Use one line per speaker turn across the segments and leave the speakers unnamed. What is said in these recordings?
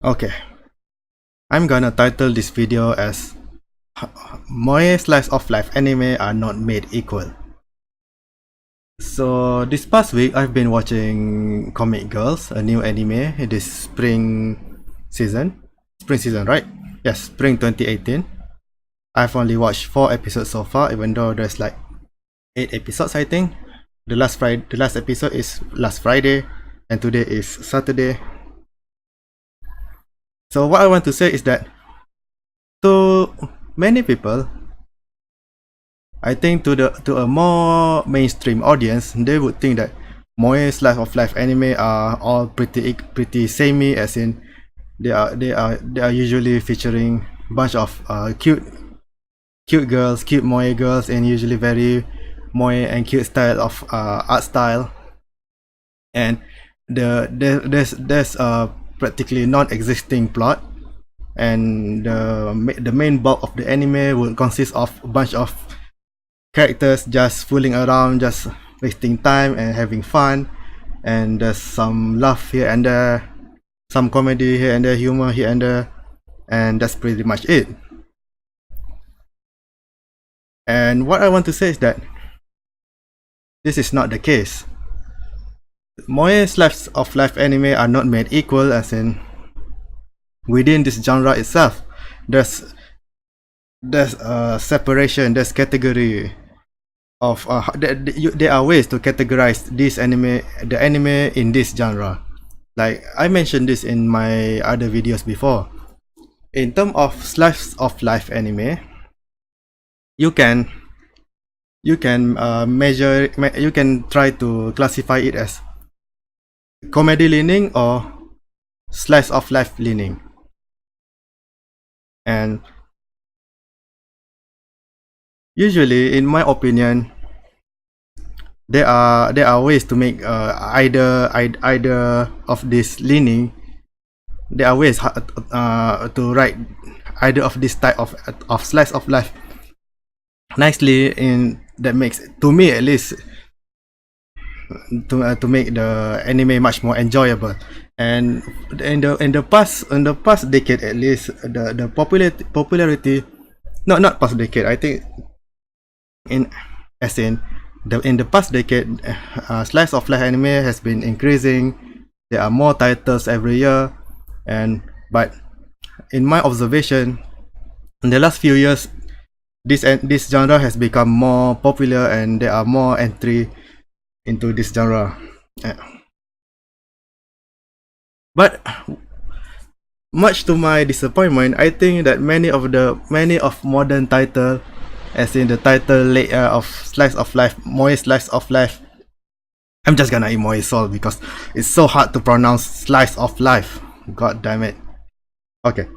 Okay, I'm gonna title this video as Moe slice of life anime are not made equal. So this past week I've been watching Comic Girls, a new anime this spring season. Spring season, right? Yes, spring 2018. I've only watched 4 episodes so far, even though there's like 8 episodes I think. The last episode is last Friday and today is Saturday. So what I want to say is that to many people, I think to a more mainstream audience, they would think that moe slice of life anime are all pretty samey, as in they are usually featuring bunch of cute girls, cute moe girls, and usually very moe and cute style of art style, and there's a practically non-existing plot, and the main bulk of the anime will consist of a bunch of characters just fooling around, just wasting time and having fun, and there's some laugh here and there, some comedy here and there, humor here and there, and that's pretty much it. And what I want to say is that this is not the case. Moe slice of life anime are not made equal, as in within this genre itself there's a separation, there's category of there are ways to categorize the anime in this genre. Like I mentioned this in my other videos before. In terms of slice of life anime, you can try to classify it as comedy leaning or slice of life leaning. And usually, in my opinion, there are ways to make either of this leaning. There are ways to write either of this type of slice of life nicely, in that makes, to me at least, to make the anime much more enjoyable. And in the past decade at least, the popularity, not past decade, I think in the past decade, slice of life anime has been increasing. There are more titles every year, but in my observation, in the last few years, this genre has become more popular and there are more entry into this genre. But much to my disappointment, I think that many of modern title, as in the title of slice of life, moe slice of life, I'm just gonna moe SoL because it's so hard to pronounce slice of life. God damn it. Okay.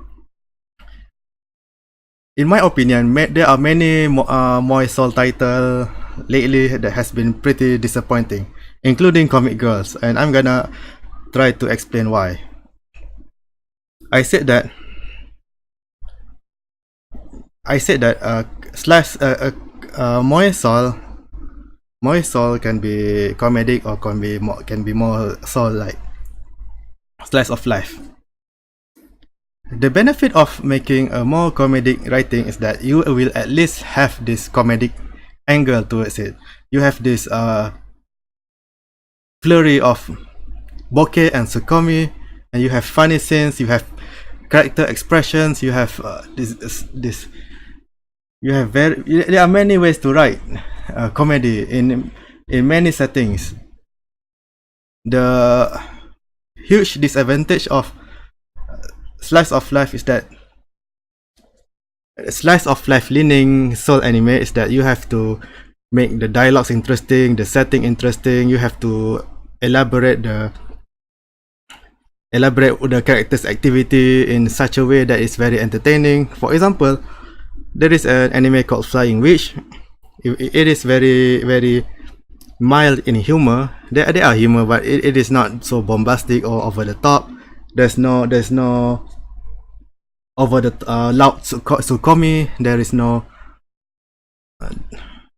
In my opinion, there are many moe SoL title lately that has been pretty disappointing, including Comic Girls, and I'm gonna try to explain why. I said that moe SoL can be comedic or can be more SoL like slice of life. The benefit of making a more comedic writing is that you will at least have this comedic angle towards it. You have this flurry of bokeh and tsukomi, and you have funny scenes, you have character expressions, you have there are many ways to write comedy in many settings. The huge disadvantage of slice of life is that slice of life leaning SoL anime is that you have to make the dialogues interesting, the setting interesting, you have to elaborate the character's activity in such a way that is very entertaining. For example, there is an anime called Flying Witch. It is very mild in humor. There are humor, but it is not so bombastic or over the top. There's no over the loud tsukomi. There is no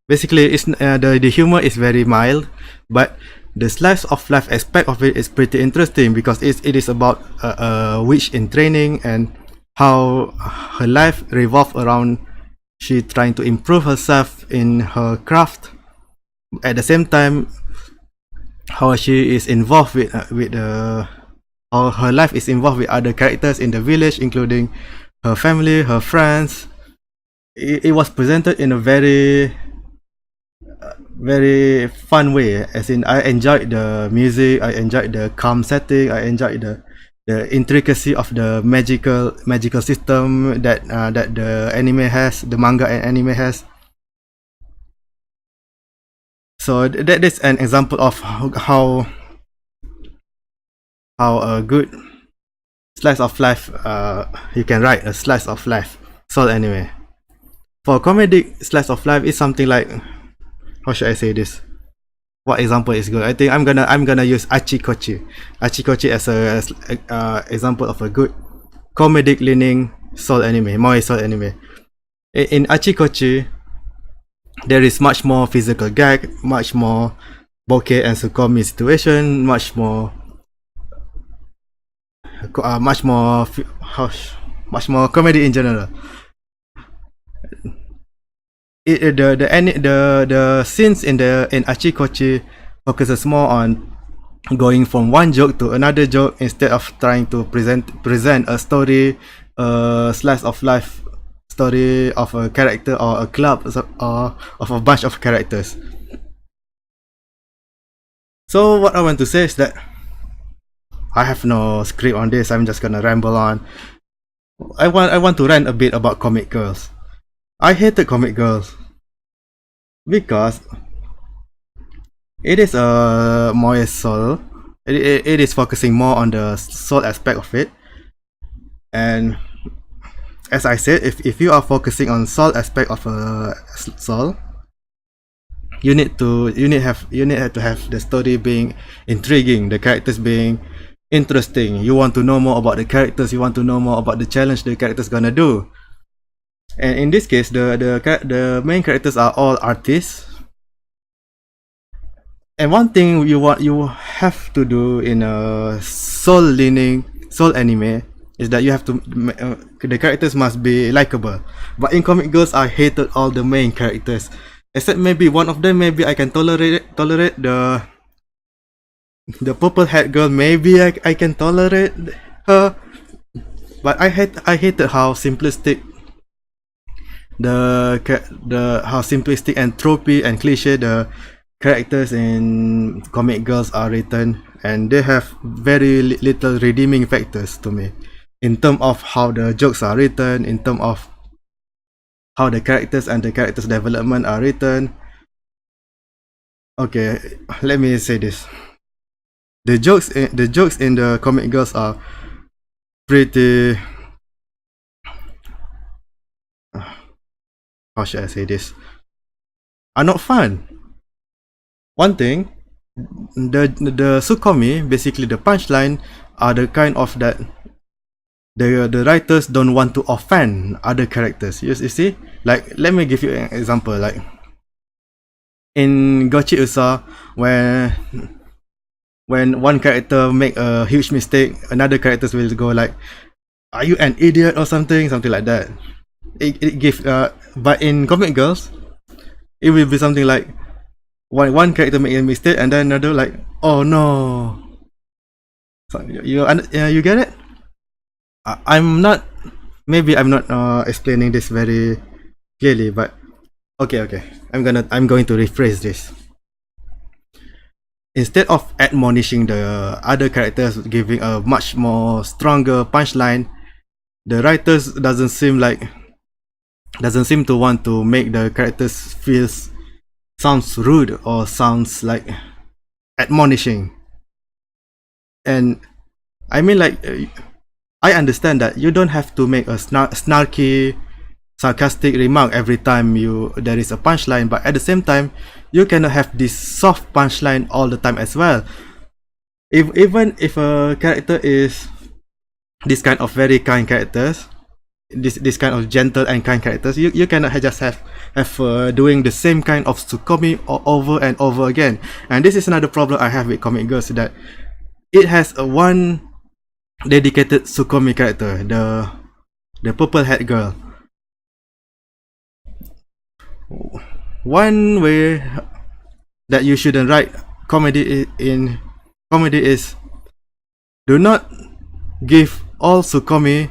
basically it's the humor is very mild, but the slice of life aspect of it is pretty interesting because it is about a witch in training and how her life revolves around she trying to improve herself in her craft. At the same time, how she is involved with how her life is involved with other characters in the village, including her family, her friends. It was presented in a very fun way, as in I enjoyed the music, I enjoyed the calm setting, I enjoyed the intricacy of the magical system that the anime has, the manga and anime has. So that is an example of how a good slice of life you can write a slice of life SoL anime. For comedic slice of life is something like, how should I say this? What example is good? I think I'm gonna use Achikochi as a example of a good comedic leaning SoL anime, moe SoL anime. In Achikochi, there is much more physical gag, much more bokeh and sukomi situation, much more comedy in general. The scenes in Achikochi focuses more on going from one joke to another joke instead of trying to present a story, slice of life story of a character or a club or of a bunch of characters. So what I want to say is that I have no script on this. I'm just gonna ramble on. I want to rant a bit about Comic Girls. I hated Comic Girls because it is a more SoL. It is focusing more on the SoL aspect of it, and as I said, if you are focusing on SoL aspect of a SoL, you need to have the story being intriguing, the characters being interesting. You want to know more about the characters. You want to know more about the challenge the characters gonna do. And in this case, the main characters are all artists. And one thing you have to do in a SoL anime is that you have to the characters must be likable. But in Comic Girls, I hated all the main characters, except maybe one of them. Maybe I can tolerate the purple haired girl. Maybe I can tolerate her, but I hated how simplistic how simplistic and tropey and cliche the characters in Comic Girls are written, and they have very little redeeming factors to me in terms of how the jokes are written, in terms of how the characters and the characters development are written. Okay, let me say this. The jokes in the Comic Girls are pretty, how should I say this, are not fun. One thing, the sukomi, basically the punchline, are the kind of that the writers don't want to offend other characters. You see, like, let me give you an example. Like in Gochi Usa, when one character make a huge mistake, another characters will go like, "Are you an idiot?" or something like that. It gives but in Comic Girls, it will be something like one character make a mistake and then another like, "Oh no." So you get it? I'm not explaining this very clearly, but okay. I'm going to rephrase this. Instead of admonishing the other characters, giving a much more stronger punchline, the writers doesn't seem to want to make the characters sounds rude or sounds like admonishing. And I mean, like, I understand that you don't have to make a snarky, sarcastic remark every time there is a punchline, but at the same time, you cannot have this soft punchline all the time as well. Even if a character is this kind of very kind characters, this kind of gentle and kind characters. You cannot just have doing the same kind of Tsukomi over and over again. And this is another problem I have with Comic Girls, that it has a one dedicated Tsukomi character, the purple hat girl. One way that you shouldn't write comedy is do not give all Tsukomi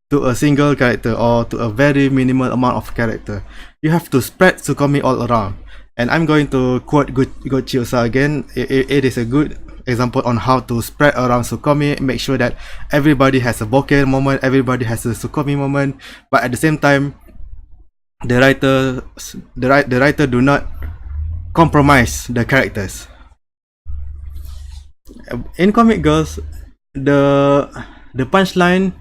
to a single character or to a very minimal amount of character. You have to spread Tsukomi all around. And I'm going to quote Gochiusa again. It is a good example on how to spread around Tsukomi, make sure that everybody has a bokeh moment, everybody has a Tsukomi moment, but at the same time, the writer do not compromise the characters. In Comic Girls, the punchline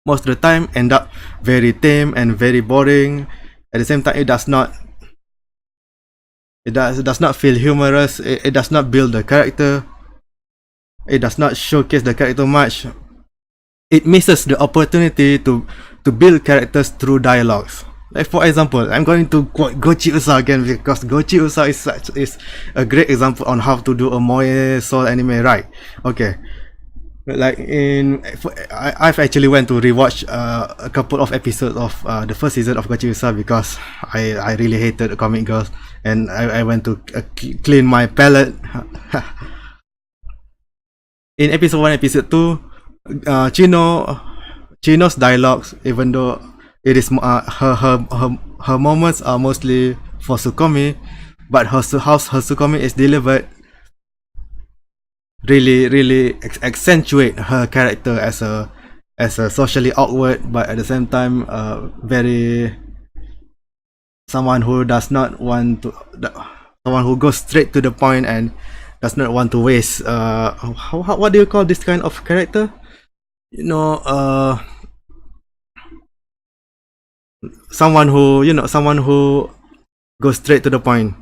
most of the time end up very tame and very boring. At the same time, it does not feel humorous. It does not build the character. It does not showcase the character much. It misses the opportunity to build characters through dialogues. Like for example, I'm going to quote Gochiusa again, because Gochiusa is a great example on how to do a moe SoL anime right. Okay, like I've actually went to rewatch a couple of episodes of the first season of Gochiusa, because I really hated Comic Girls, and I went to clean my palate. In episode 1, episode 2, Chino's dialogues, even though it is her moments are mostly for Tsukomi, but how her Tsukomi is delivered really accentuate her character as a socially awkward, but at the same time very someone who does not want to, someone who goes straight to the point and does not want to waste what do you call this kind of character? You know, someone who goes straight to the point,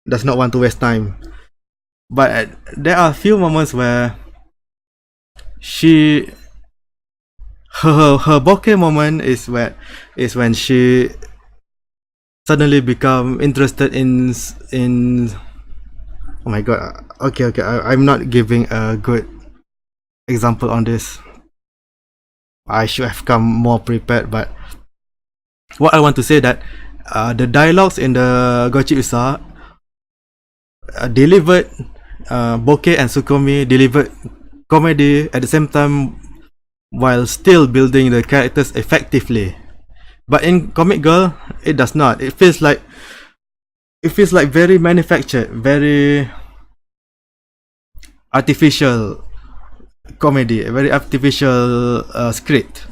does not want to waste time. But there are a few moments where her bokeh moment is when she suddenly become interested in oh my god, okay, I'm not giving a good example on this. I should have come more prepared, but what I want to say that the dialogues in the Gochiusa delivered bokeh and Tsukomi, delivered comedy at the same time while still building the characters effectively. But in Comic Girl, it does not. It feels like very manufactured, very artificial comedy, a very artificial script.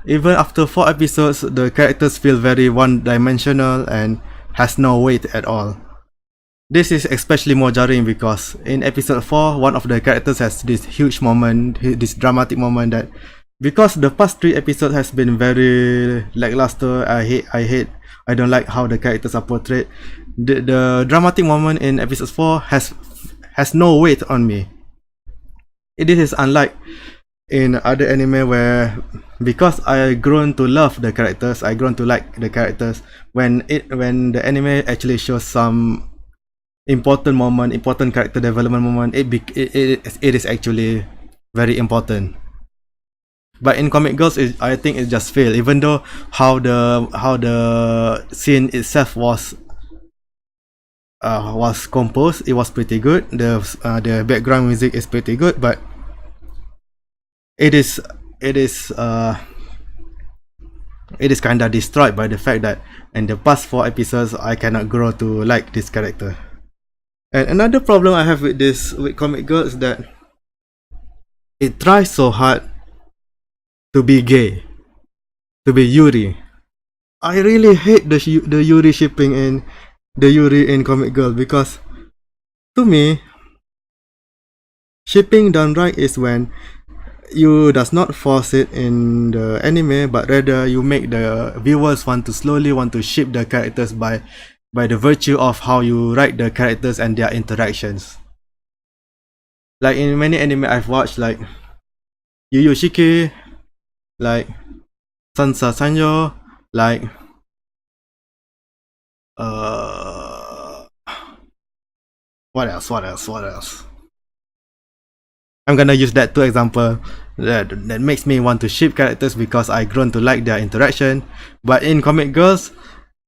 Even after 4 episodes, the characters feel very one-dimensional and has no weight at all. This is especially more jarring because in episode 4, one of the characters has this huge moment, this dramatic moment, that because the past 3 episodes has been very lackluster, I don't like how the characters are portrayed. The dramatic moment in episode 4 has no weight on me. This is unlike in other anime where, because I grown to love the characters, I grown to like the characters, when the anime actually shows some important moment, important character development moment, it is actually very important. But in Comic Girls, I think it just failed. Even though how the scene itself was composed, it was pretty good. The background music is pretty good, but it is kinda destroyed by the fact that in the past 4 episodes I cannot grow to like this character. And another problem I have with Comic Girl is that it tries so hard to be gay, to be Yuri. I really hate the Yuri shipping in Comic Girl, because to me, shipping done right is when you does not force it in the anime, but rather you make the viewers want to ship the characters by the virtue of how you write the characters and their interactions. Like in many anime I've watched, like Yu Yu Shiki, like Sansa Sanyo, like uh what else? What else? What else? I'm gonna use that two example that makes me want to ship characters because I grown to like their interaction. But in Comic Girls,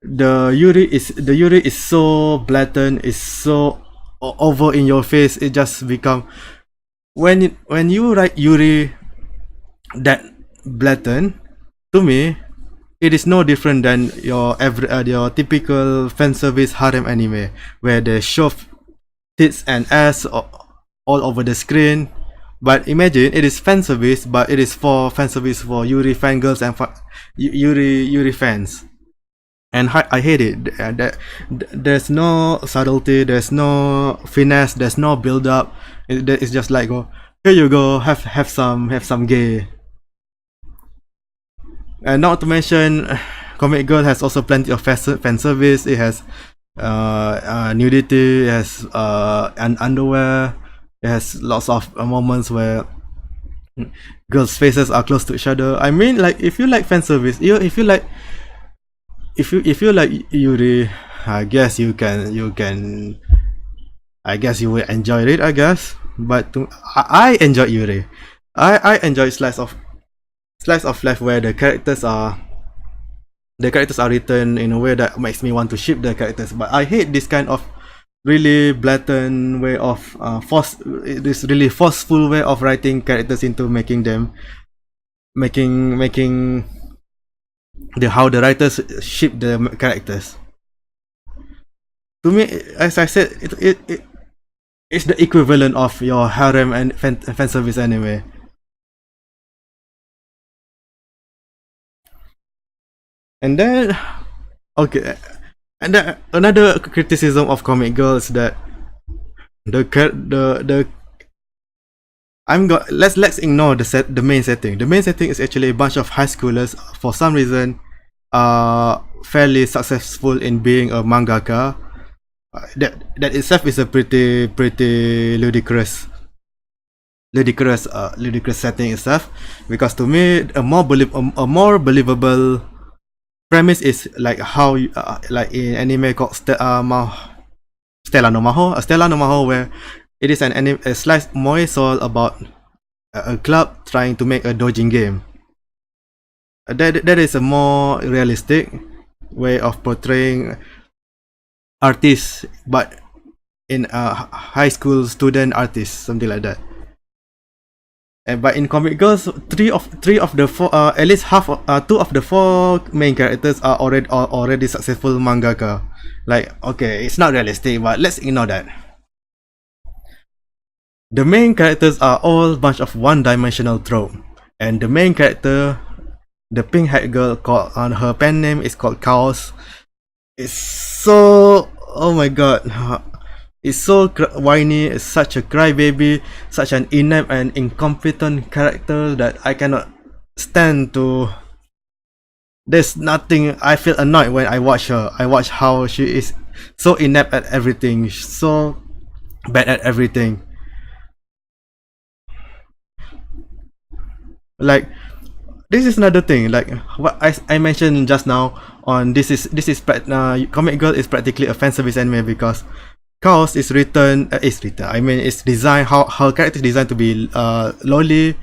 the Yuri is so blatant, is so over in your face. It just become when you write Yuri that blatant, to me it is no different than your typical fan service harem anime where they shove tits and ass all over the screen. But imagine it is fan service, but it is for fan service for Yuri fangirls and Yuri fans. And I hate it. There's no subtlety, there's no finesse, there's no build up. It's just like, oh, here you go, have some gay. And not to mention, Comic Girl has also plenty of fan service. It has nudity, it has an underwear, it has lots of moments where girls' faces are close to each other. I mean, like, if you like fan service, if you like Yuri, I guess you will enjoy it, I guess. But I enjoy Yuri. I enjoy slice of life where the characters are written in a way that makes me want to ship the characters. But I hate this kind of really blatant way of this really forceful way of writing characters into making how the writers ship the characters. To me, as I said, it's the equivalent of your harem and fan service anime. And then, okay, and then another criticism of Comic Girls that the let's ignore the main setting. The main setting is actually a bunch of high schoolers for some reason are fairly successful in being a mangaka. That itself is a pretty ludicrous setting itself, because to me a more believable premise is like how like in anime called Stella no Maho, where it is a slice moe SoL about a club trying to make a dojin game. That is a more realistic way of portraying artists, but in a high school student artist, something like that. But in Comic Girls, three of the four, at least two of the four main characters are already successful mangaka. Like, okay, it's not realistic, but let's ignore that. The main characters are all bunch of one-dimensional trope, and the main character, the pink-haired girl, called her pen name is called Chaos. It's so, oh my god, it's so whiny. It's such a crybaby, such an inept and incompetent character that I cannot stand to. There's nothing. I feel annoyed when I watch her. I watch how she is so inept at everything, so bad at everything. Like, this is another thing. Like what I mentioned just now on Comic Girl is practically a fan service anime because Chaos is written. I mean, it's designed, how her character is designed to be lolly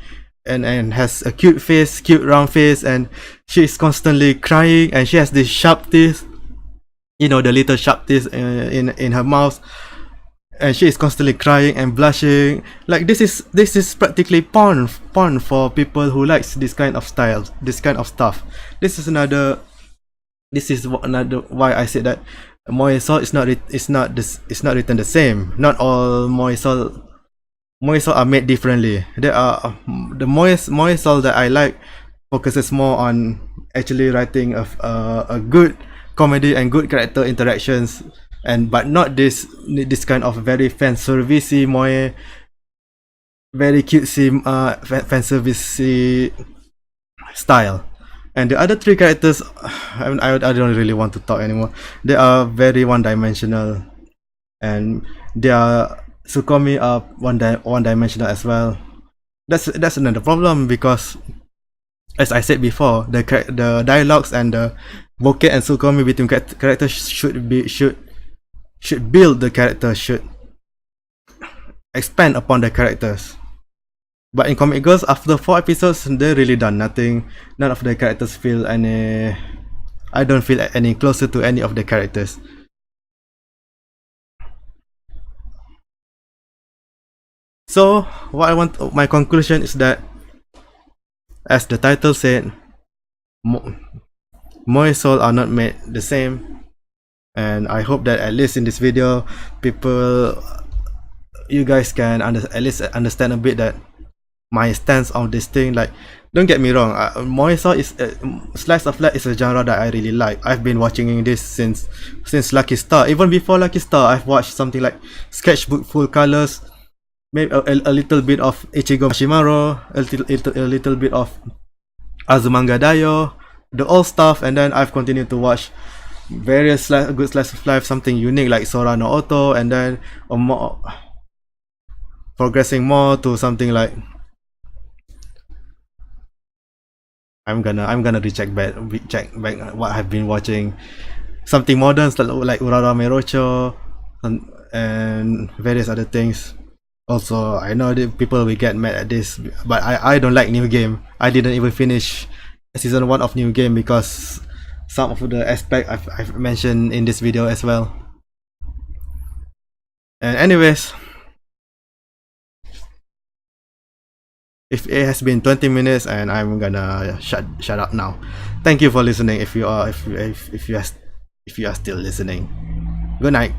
and has a cute face, cute round face, and she is constantly crying, and she has this sharp teeth, the little sharp teeth in her mouth, and she is constantly crying and blushing. Like, this is practically porn for people who likes this kind of style, this kind of stuff. This is another why I said that moe SoL is not written the same. Not all moe SoL are made differently. There are the moe SoL that I like focuses more on actually writing a good comedy and good character interactions, but not this kind of very fan servicey moe, very cutesy fan servicey style. And the other three characters, I don't really want to talk anymore. They are very one-dimensional, and their Sukomi are one-dimensional as well. That's another problem, because as I said before, the dialogues and the bokeh and sukomi between characters should build the character, should expand upon the characters. But in Comic Girls, after 4 episodes, they really done nothing. None of the characters feel any. I don't feel any closer to any of the characters. So, what I want, my conclusion is that, as the title said, Moe SoL are not made the same, and I hope that at least in this video, you guys can at least understand a bit that my stance on this thing. Like, don't get me wrong, Moe SoL is slice of life is a genre that I really like. I've been watching this since Lucky Star. Even before Lucky Star, I've watched something like Sketchbook Full Colors, maybe a little bit of Ichigo Mashimaro, a little bit of Azumanga Daioh, the old stuff, and then I've continued to watch various good slice of life, something unique like Sora no Oto, and then more progressing more to something like I'm gonna recheck back what I've been watching, something modern like Urara Merocho and various other things. Also, I know that people will get mad at this, but I don't like New Game. I didn't even finish season 1 of New Game because some of the aspect I've mentioned in this video as well. And anyways, if it has been 20 minutes and I'm gonna shut up now. Thank you for listening. If you are still listening. Good night.